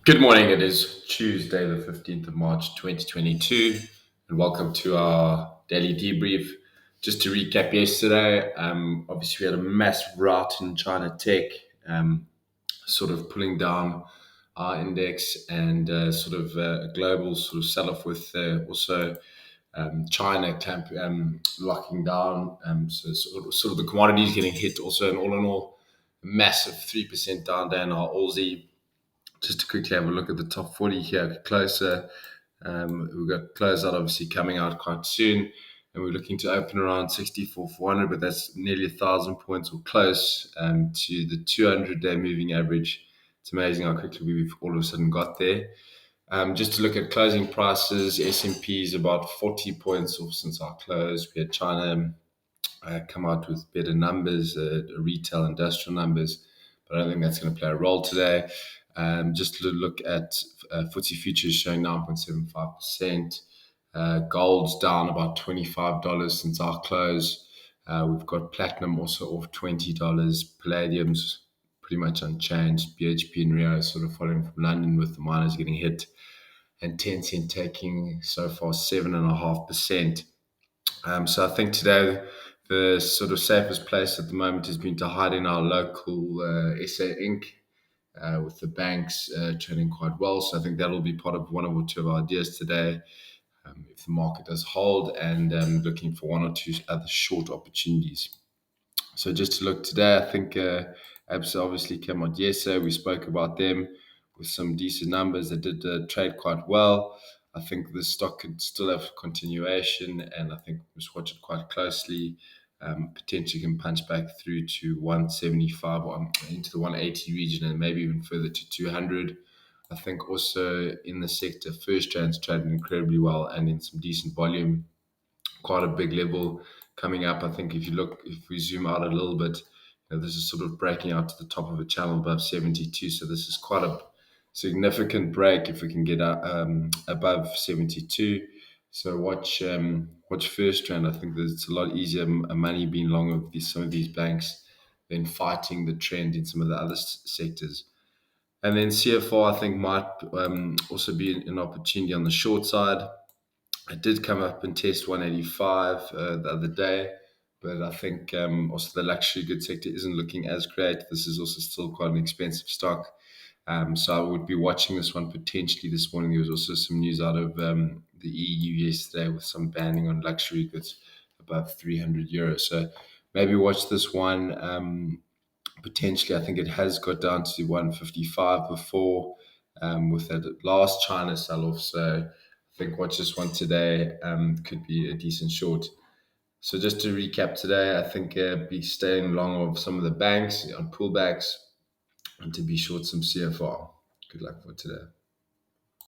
Good morning. It is Tuesday, the 15th of March, 2022, and welcome to our daily debrief. Just to recap yesterday, obviously, we had a massive rout in China tech, sort of pulling down our index and a global sort of sell off with also China locking down. So the commodities getting hit also, and all in all, massive 3% down day in our Aussie. Just to quickly have a look at the top 40 here closer. We've got closeout obviously coming out quite soon, and we're looking to open around 64,400, but that's nearly 1,000 points or close to the 200-day moving average. It's amazing how quickly we've all of a sudden got there. Just to look at closing prices, S&P is about 40 points off since our close. We had China come out with better numbers, retail industrial numbers, but I don't think that's going to play a role today. Just to look at FTSE futures showing 9.75%. Gold's down about $25 since our close. We've got platinum also off $20. Palladium's pretty much unchanged. BHP and Rio sort of following from London with the miners getting hit, and Tencent taking so far 7.5%. So I think today the sort of safest place at the moment has been to hide in our local SA Inc. With the banks trading quite well. So I think that'll be part of one or two of our ideas today. If the market does hold, and looking for one or two other short opportunities. So just to look today, I think Absa obviously came out yesterday. We spoke about them with some decent numbers. They did trade quite well. I think the stock could still have continuation, and I think we must watch it quite closely. Potentially can punch back through to 175 or into the 180 region, and maybe even further to 200. I think also in the sector, FirstRand's trading incredibly well and in some decent volume, quite a big level coming up. I think if we zoom out a little bit, this is sort of breaking out to the top of a channel above 72. So this is quite a significant break if we can get above 72. So watch FirstRand. I think that it's a lot easier money being long of some of these banks than fighting the trend in some of the other sectors. And then CFR, I think, might also be an opportunity on the short side. It did come up and test 185 the other day, but I think also the luxury goods sector isn't looking as great. This is also still quite an expensive stock. So I would be watching this one potentially this morning. There was also some news out of the EU yesterday with some banning on luxury goods above 300 euros. So maybe watch this one. Potentially, I think it has got down to 155 before with that last China sell-off. So I think watch this one today. Could be a decent short. So just to recap today, I think be staying long of some of the banks on pullbacks and to be short some CFR. Good luck for today.